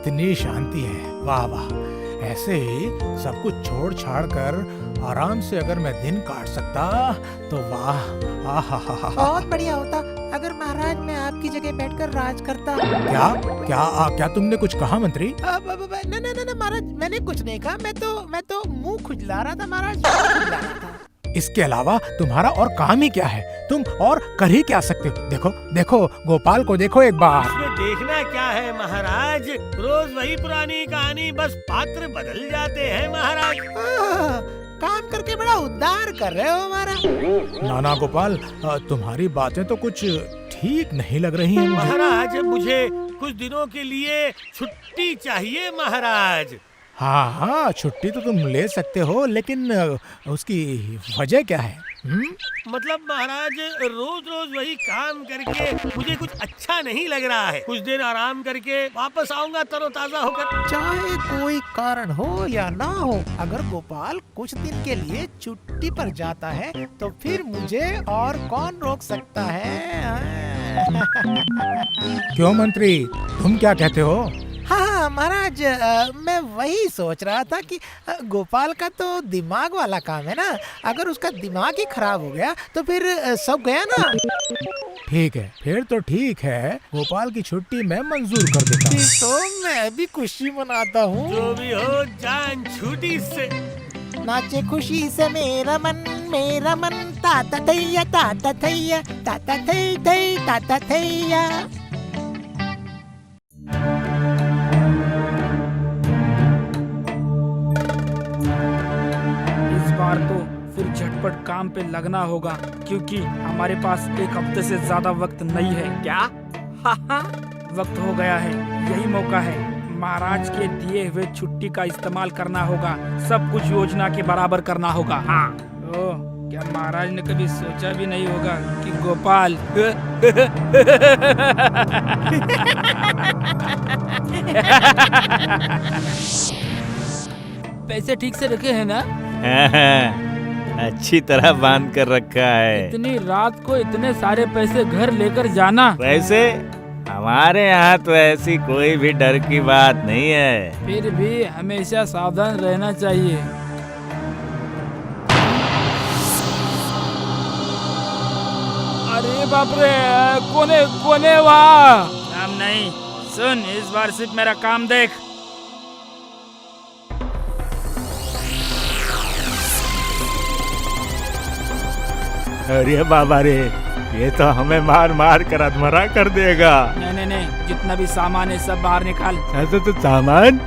कितनी शांति है, वाह वाह। ऐसे ही सब कुछ छोड़ छाड़ कर आराम से अगर मैं दिन काट सकता तो वाह। बहुत बढ़िया होता अगर महाराज मैं आपकी जगह बैठकर राज करता। क्या क्या क्या तुमने कुछ कहा मंत्री? न महाराज, मैंने कुछ नहीं कहा। मैं तो मुंह खुजला रहा था महाराज, खुजला रहा था। इसके अलावा तुम्हारा और काम ही क्या है? तुम और कर ही क्या सकते हो? देखो देखो गोपाल को देखो एक बार। इसमें देखना क्या है महाराज, रोज वही पुरानी कहानी, बस पात्र बदल जाते हैं महाराज। काम करके बड़ा उद्धार कर रहे हो हमारा। नाना गोपाल, तुम्हारी बातें तो कुछ ठीक नहीं लग रही हैं मुझे। महाराज मुझे कुछ दिनों के लिए छुट्टी चाहिए महाराज। हाँ हाँ, छुट्टी तो तुम ले सकते हो, लेकिन उसकी वजह क्या है? मतलब महाराज रोज रोज वही काम करके मुझे कुछ अच्छा नहीं लग रहा है। कुछ दिन आराम करके वापस आऊंगा तरोताजा होकर। चाहे कोई कारण हो या ना हो, अगर गोपाल कुछ दिन के लिए छुट्टी पर जाता है तो फिर मुझे और कौन रोक सकता है? क्यों मंत्री, तुम क्या कहते हो? हाँ महाराज, मैं वही सोच रहा था कि गोपाल का तो दिमाग वाला काम है ना। अगर उसका दिमाग ही खराब हो गया तो फिर सब गया ना। ठीक है, फिर तो ठीक है, गोपाल की छुट्टी मैं मंजूर कर देता हूँ। तो मैं भी खुशी मनाता हूँ। जो भी हो जान छूटी से। नाचे खुशी से मेरा मन, ताता थैया ताता थैया, ताता थै थै ताता थैया। बार तो फिर झटपट काम पे लगना होगा, क्योंकि हमारे पास एक हफ्ते से ज्यादा वक्त नहीं है। क्या? वक्त हो गया है, यही मौका है। महाराज के दिए हुए छुट्टी का इस्तेमाल करना होगा, सब कुछ योजना के बराबर करना होगा। हाँ। ओह, क्या महाराज ने कभी सोचा भी नहीं होगा कि गोपाल पैसे ठीक से रखे हैं ना? अच्छी तरह बांध कर रखा है। इतनी रात को इतने सारे पैसे घर लेकर जाना। पैसे? हमारे यहाँ तो ऐसी कोई भी डर की बात नहीं है। फिर भी हमेशा सावधान रहना चाहिए। अरे बाप रे, कोने वहाँ। काम नहीं, सुन, इस बार सिर्फ मेरा काम देख। अरे बाबा रे, ये तो हमें मार मार कर अधमरा कर देगा। नहीं, जितना भी सामान है सब बाहर निकाल। तो सामान?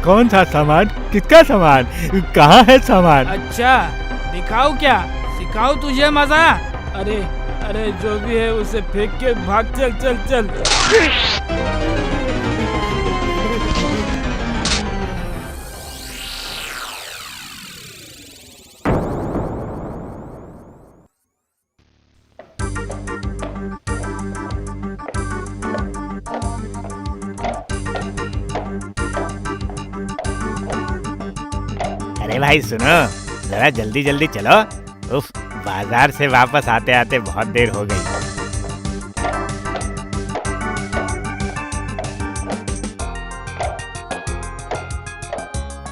कौन सा सामान? किसका सामान? कहाँ है सामान? अच्छा, दिखाओ क्या? सिखाओ तुझे मजा? अरे जो भी है उसे फेंक के भाग। चल। अरे भाई सुनो, जरा जल्दी जल्दी चलो। उफ, बाजार से वापस आते आते बहुत देर हो गई।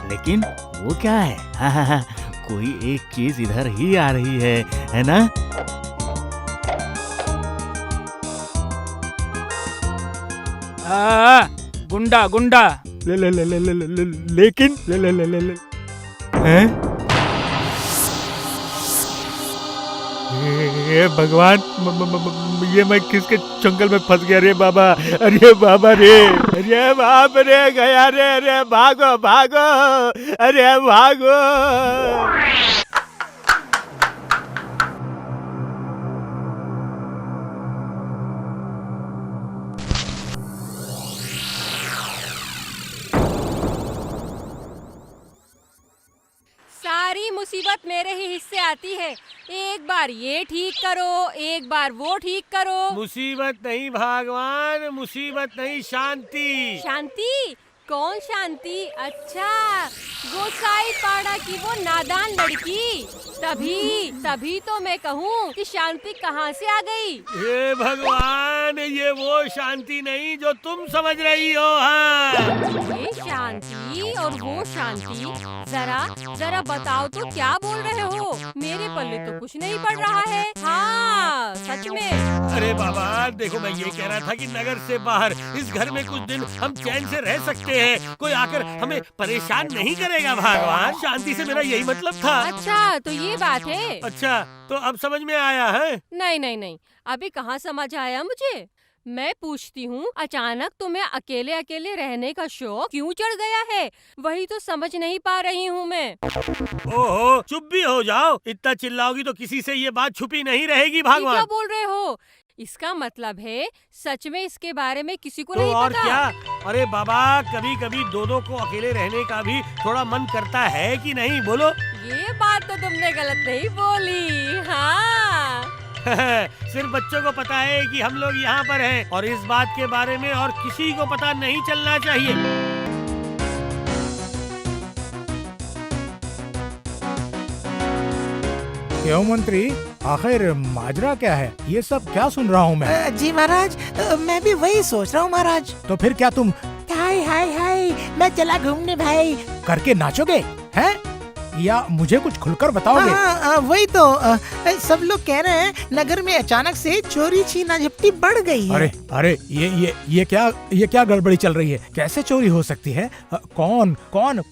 लेकिन वो क्या है? हाँ, कोई एक चीज इधर ही आ रही है ना? गुंडा। लेकिन हैं? ये भगवान, ये मैं किसके चंगल में फंस गया रे बाबा? अरे बाबा रे, अरे बाप रे, गया रे। अरे भागो, अरे भागो। सारी मुसीबत मेरे ही हिस्से आती है। एक बार ये ठीक करो, एक बार वो ठीक करो। मुसीबत नहीं भगवान, मुसीबत नहीं शांति। शांति? कौन शांति? अच्छा, गोसाई पाड़ा की वो नादान लड़की। तभी तो मैं कहूँ कि शांति कहाँ से आ गई। हे भगवान, ये वो शांति नहीं जो तुम समझ रही हो। हाँ, ये शांति और वो शांति, जरा बताओ तो क्या बोल रहे हो? मेरे पल्ले तो कुछ नहीं पड़ रहा है। हाँ, सच में। अरे बाबा देखो, मैं ये कह रहा था कि नगर से बाहर इस घर में कुछ दिन हम चैन से रह सकते हैं। कोई आकर हमें परेशान नहीं करेगा। भगवान, शांति से मेरा यही मतलब था। अच्छा, तो ये बात है। अच्छा, तो अब समझ में आया है? नहीं, अभी कहाँ समझ आया मुझे। मैं पूछती हूँ, अचानक तुम्हें अकेले अकेले रहने का शौक क्यों चढ़ गया है? वही तो समझ नहीं पा रही हूँ मैं। ओहो, चुप भी हो जाओ। इतना चिल्लाओगी तो किसी से ये बात छुपी नहीं रहेगी। ये भगवान, क्या बोल रहे हो? इसका मतलब है सच में इसके बारे में किसी को तो नहीं और पता? क्या? अरे बाबा, कभी कभी दो को अकेले रहने का भी थोड़ा मन करता है कि नहीं? बोलो। ये बात तो तुमने गलत नहीं बोली। हाँ, सिर्फ बच्चों को पता है कि हम लोग यहाँ पर हैं, और इस बात के बारे में और किसी को पता नहीं चलना चाहिए। क्यों मंत्री, आखिर माजरा क्या है? ये सब क्या सुन रहा हूँ मैं? जी महाराज, मैं भी वही सोच रहा हूँ महाराज। तो फिर क्या तुम हाय हाय हाय, मैं चला घूमने भाई। करके नाचोगे हैं, या मुझे कुछ खुलकर बताओगे? वही तो सब लोग कह रहे हैं नगर में अचानक से चोरी छीना झपटी बढ़ गई है। अरे ये क्या गड़बड़ी चल रही है? कैसे चोरी हो सकती है? कौन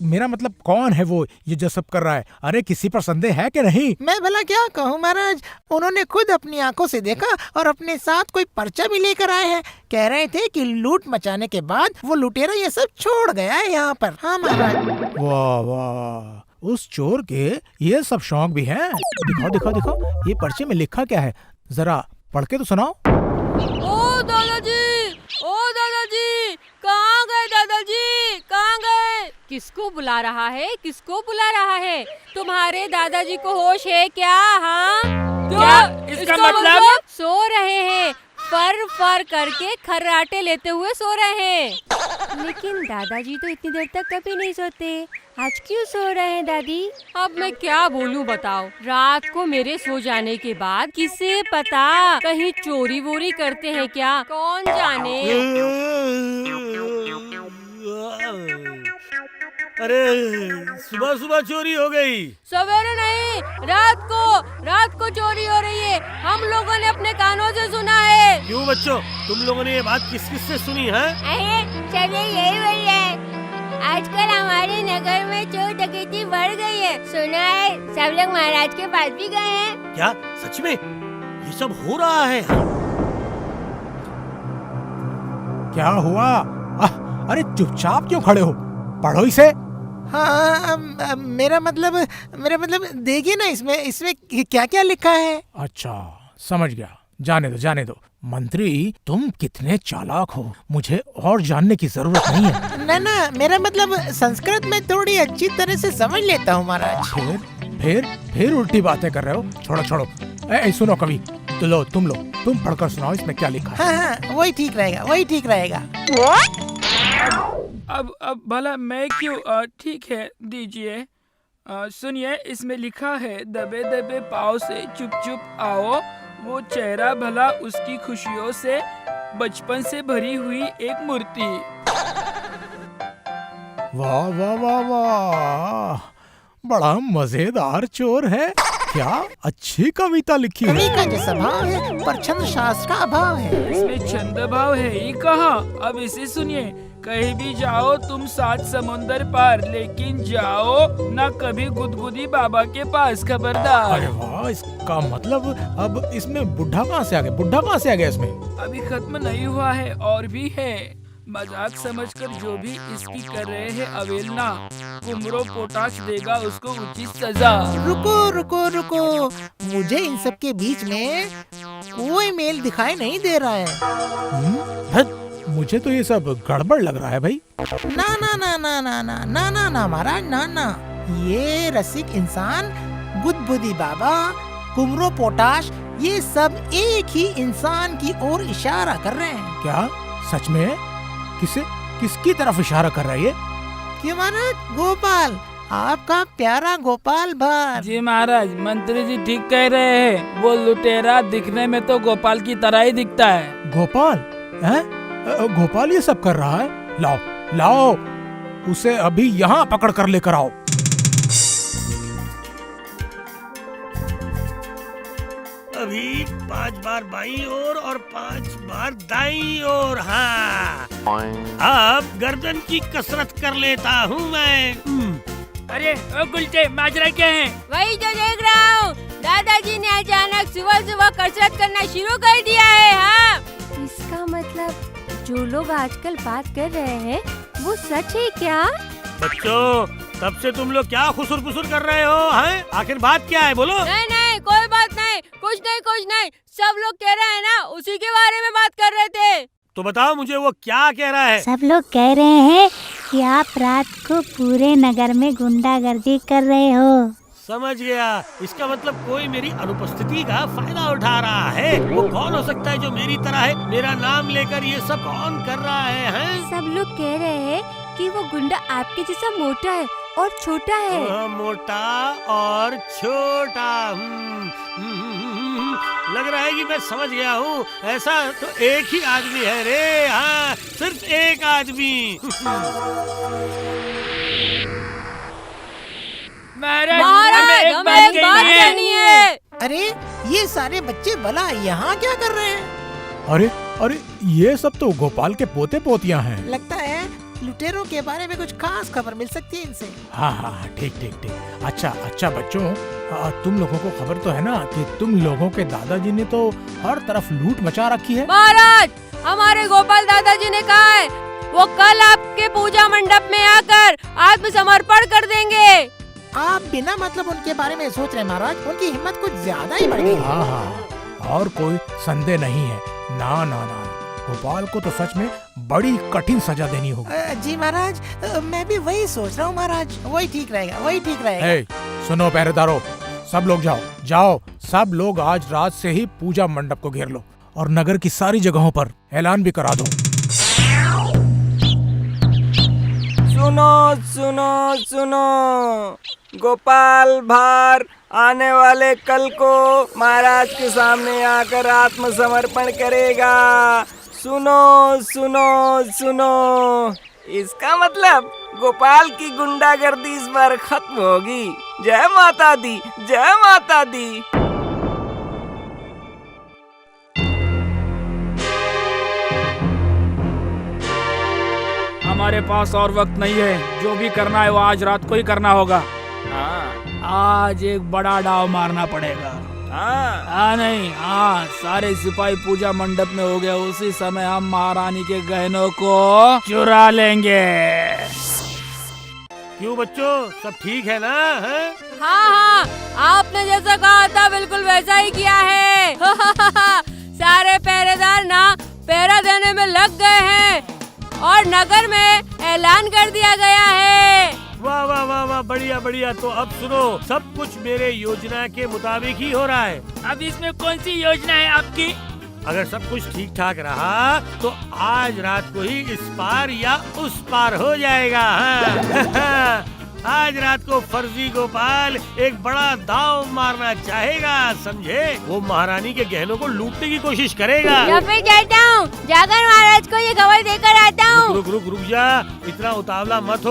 मेरा मतलब कौन है वो ये जो सब कर रहा है? अरे किसी पर संदेह है कि नहीं? मैं भला क्या कहूँ महाराज, उन्होंने खुद अपनी आंखों से देखा और अपने साथ कोई पर्चा भी लेकर आए हैं। कह रहे थे कि लूट मचाने के बाद वो लुटेरा ये सब छोड़ गया है यहाँ पर। हाँ महाराज। वाह, उस चोर के ये सब शौक भी हैं। दिखाओ, ये पर्चे में लिखा क्या है? जरा पढ़ के तो सुनाओ। ओ दादाजी, कहाँ गए दादाजी? कहाँ गए? किसको बुला रहा है? तुम्हारे दादाजी को होश है क्या? हाँ, क्या इसका मतलब? सो रहे हैं, फर करके खर्राटे लेते हुए सो रहे हैं। लेकिन दादाजी तो इतनी देर तक कभी नहीं सोते, आज क्यों सो रहे हैं दादी? अब मैं क्या बोलूं बताओ। रात को मेरे सो जाने के बाद किसे पता, कहीं चोरी वोरी करते हैं क्या, कौन जाने। अरे सुबह चोरी हो गई। सवेरे नहीं, रात को चोरी हो रही है। हम लोगों ने अपने कानों से सुना है। क्यों बच्चों, तुम लोगों ने ये बात किस से सुनी है? चलिए यही वही है। आजकल हमारे नगर में चोर डकैती बढ़ गई है। सुना है सब लोग महाराज के पास भी गए हैं। क्या सच में ये सब हो रहा है? क्या हुआ? अरे चुपचाप क्यों खड़े हो? पढ़ो इसे। हाँ, मेरा मतलब देखिए ना, इसमें क्या क्या लिखा है। अच्छा, समझ गया। जाने दो। मंत्री, तुम कितने चालाक हो, मुझे और जानने की जरूरत नहीं है। ना, मेरा मतलब संस्कृत में थोड़ी अच्छी तरह से समझ लेता हूँ महाराज। फिर उल्टी बातें कर रहे हो। छोड़ो। सुनो कवि, तुम पढ़कर सुनाओ इसमें क्या लिखा है। हाँ, वही ठीक रहेगा। अब भला मैं क्यों? ठीक है, दीजिए। सुनिए, इसमें लिखा है, दबे दबे पाँव से चुप चुप आओ, वो चेहरा भला उसकी खुशियों से बचपन से भरी हुई एक मूर्ति। वाह, बड़ा मजेदार चोर है। क्या अच्छी कविता लिखी कवि है। का जो स्वभाव है पर छंद शास्त्र का अभाव है। इसमें छंद भाव है ही कहाँ? अब इसे सुनिए, कहीं भी जाओ तुम 7 समुंदर पार, लेकिन जाओ ना कभी गुदगुदी बाबा के पास, खबरदार। अरे वाह, इसका मतलब अब इसमें बुढ़ा कहाँ से आ गया इसमें? अभी खत्म नहीं हुआ है, और भी है। मजाक समझकर जो भी इसकी कर रहे हैं अवेलना, कुमरो पोटाश देगा उसको उचित सजा। रुको, मुझे इन सब के बीच में कोई मेल दिखाई नहीं दे रहा है। मुझे तो ये सब गड़बड़ लग रहा है भाई। ना महाराज, ना। ये रसिक इंसान, गुदगुदी बाबा, कुमरो पोटाश, ये सब एक ही इंसान की ओर इशारा कर रहे हैं। क्या सच में? किसकी तरफ इशारा कर रहा है ये? क्यों महाराज? गोपाल, आपका प्यारा गोपाल भार। जी महाराज, मंत्री जी ठीक कह रहे हैं। वो लुटेरा दिखने में तो गोपाल की तरह ही दिखता है। गोपाल हैं? गोपाल ये सब कर रहा है? लाओ लाओ, उसे अभी यहाँ पकड़ कर लेकर आओ। अभी 5 बार बाईं ओर और 5 बार दाईं ओर। हाँ, अब गर्दन की कसरत कर लेता हूँ मैं। अरे ओ गुलटे, माजरा क्या है? वही तो देख रहा हूँ, दादाजी ने अचानक सुबह सुबह कसरत करना शुरू कर दिया है। हाँ, इसका मतलब जो लोग आजकल बात कर रहे हैं वो सच है क्या? बच्चों, तब से तुम लोग क्या खुसुर फुसुर कर रहे हो? हैं? आखिर बात क्या है, बोलो। नहीं नहीं, कोई बात नहीं, कुछ नहीं। सब लोग कह रहे हैं ना, उसी के बारे में बात कर रहे थे। तो बताओ मुझे, वो क्या कह रहा है? सब लोग कह रहे हैं कि आप रात को पूरे नगर में गुंडागर्दी कर रहे हो। समझ गया, इसका मतलब कोई मेरी अनुपस्थिति का फायदा उठा रहा है। वो कौन हो सकता है जो मेरी तरह है? मेरा नाम लेकर ये सब कौन कर रहा है, हैं? सब लोग कह रहे हैं कि वो गुंडा आपके जैसा मोटा है और छोटा है। मोटा और छोटा। लग रहा है कि मैं समझ गया हूँ। ऐसा तो एक ही आदमी है रे। हाँ, सिर्फ एक आदमी। महाराज, महाराज, हमें एक बात कहनी है। अरे ये सारे बच्चे भला यहाँ क्या कर रहे हैं? अरे अरे, ये सब तो गोपाल के पोते पोतियां हैं। लगता है लुटेरों के बारे में कुछ खास खबर मिल सकती है इनसे। हाँ हाँ, ठीक। अच्छा बच्चों, तुम लोगों को खबर तो है ना कि तुम लोगों के दादाजी ने तो हर तरफ लूट मचा रखी है। महाराज, हमारे गोपाल दादाजी ने कहा है वो कल आपके पूजा मंडप में आकर आत्मसमर्पण कर देंगे। आप बिना मतलब उनके बारे में सोच रहे हैं महाराज? उनकी हिम्मत कुछ ज्यादा ही बढ़ गई। हाँ, और कोई संदेह नहीं है। ना, गोपाल को तो सच में बड़ी कठिन सजा देनी होगी। जी महाराज, मैं भी वही सोच रहा हूँ महाराज। वही ठीक रहेगा। ए, सुनो पहरेदारों, सब लोग जाओ, सब लोग आज रात से ही पूजा मंडप को घेर लो और नगर की सारी जगहों पर ऐलान भी करा दो। सुनो, गोपाल भार आने वाले कल को महाराज के सामने आकर आत्मसमर्पण करेगा। सुनो, इसका मतलब गोपाल की गुंडागर्दी इस बार खत्म होगी। जय माता दी। हमारे पास और वक्त नहीं है। जो भी करना है वो आज रात को ही करना होगा। आज एक बड़ा डाव मारना पड़ेगा। सारे सिपाही पूजा मंडप में हो गए। उसी समय हम महारानी के गहनों को चुरा लेंगे। क्यों बच्चों, सब ठीक है ना? है? हाँ, आपने जैसा कहा था बिल्कुल वैसा ही किया है। सारे पहरेदार ना पहरा देने में लग गए हैं और नगर में ऐलान कर दिया गया है। वाह, बढ़िया। तो अब सुनो, सब कुछ मेरे योजना के मुताबिक ही हो रहा है। अब इसमें कौन सी योजना है आपकी? अगर सब कुछ ठीक ठाक रहा तो आज रात को ही इस पार या उस पार हो जाएगा। हाँ। आज रात को फर्जी गोपाल एक बड़ा दांव मारना चाहेगा, समझे? वो महारानी के गहनों को लूटने की कोशिश करेगा। या फिर कहता हूँ जाकर महाराज को ये खबर देकर आता हूँ। रुक जा, इतना उतावला मत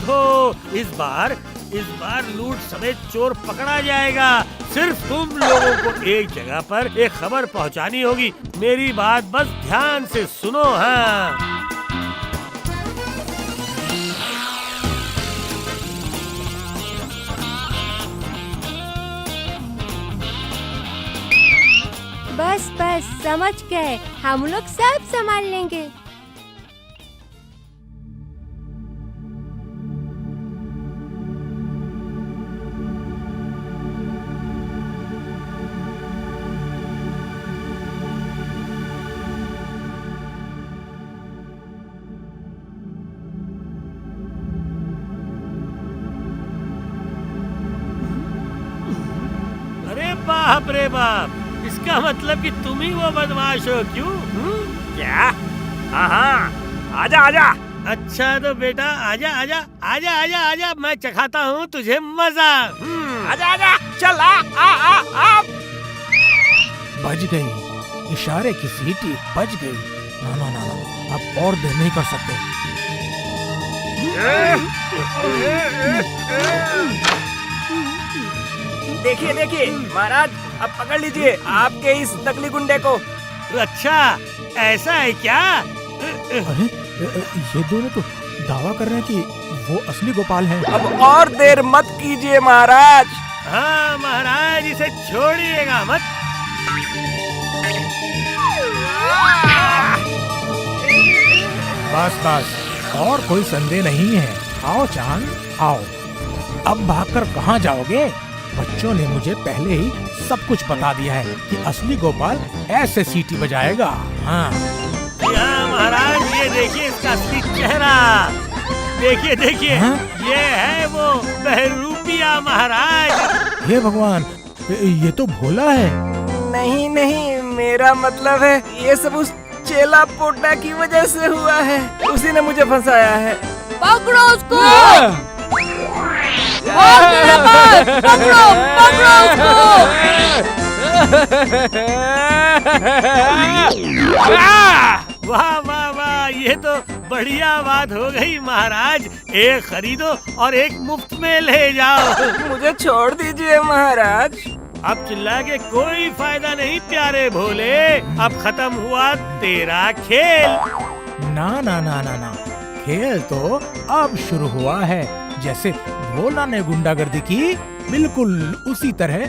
हो। इस बार लूट समेत चोर पकड़ा जाएगा। सिर्फ तुम लोगों को एक जगह पर एक खबर पहुंचानी होगी। मेरी बात बस ध्यान से सुनो। हाँ, बस समझ गए, हम लोग सब संभाल लेंगे। अरे बाप रे बाप, इसका मतलब कि तुम ही वो बदमाश हो। क्यों? क्या? हाँ, आजा आजा। अच्छा तो बेटा आजा आजा आजा आजा आजा, मैं चखाता हूँ तुझे मजा। आजा आजा, चल आ आ आ आ। बज गई, इशारे की सीटी बज गई। ना ना ना ना, अब और देर नहीं कर सकते। देखिए देखिए महाराज, अब पकड़ लीजिए आपके इस नकली गुंडे को। अच्छा ऐसा है क्या? अरे ये दोनों तो दावा कर रहे हैं कि वो असली गोपाल हैं। अब और देर मत कीजिए महाराज। हाँ महाराज, इसे छोड़िएगा मत। बस बस, और कोई संदेह नहीं है। आओ चांद आओ। अब भागकर कहाँ जाओगे? बच्चों ने मुझे पहले ही सब कुछ बता दिया है कि असली गोपाल ऐसे सीटी बजाएगा। हाँ यहाँ महाराज, ये देखिए इसका असली चेहरा। देखिए देखिए, हाँ? ये है वो बहरूपिया महाराज। हे भगवान, ये तो भोला है। नहीं नहीं, मेरा मतलब है ये सब उस चेला पोटा की वजह से हुआ है। उसी ने मुझे फंसाया है। पकड़ो उसको, पकड़ो पकड़ो वाह वाह वाह, ये तो बढ़िया बात हो गई महाराज। एक खरीदो और एक मुफ्त में ले जाओ। मुझे छोड़ दीजिए महाराज। अब चिल्ला के कोई फायदा नहीं प्यारे भोले, अब खत्म हुआ तेरा खेल। ना ना ना ना ना, खेल तो अब शुरू हुआ है। जैसे भोला ने गुंडागर्दी की, बिल्कुल उसी तरह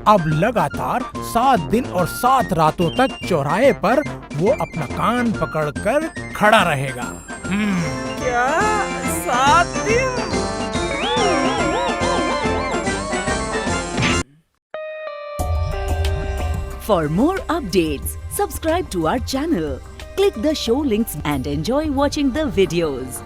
अब लगातार 7 दिन और 7 रातों तक चौराहे पर वो अपना कान पकड़कर खड़ा रहेगा। क्या 7 दिन? For more updates, subscribe to our channel, click the show links and enjoy watching the videos.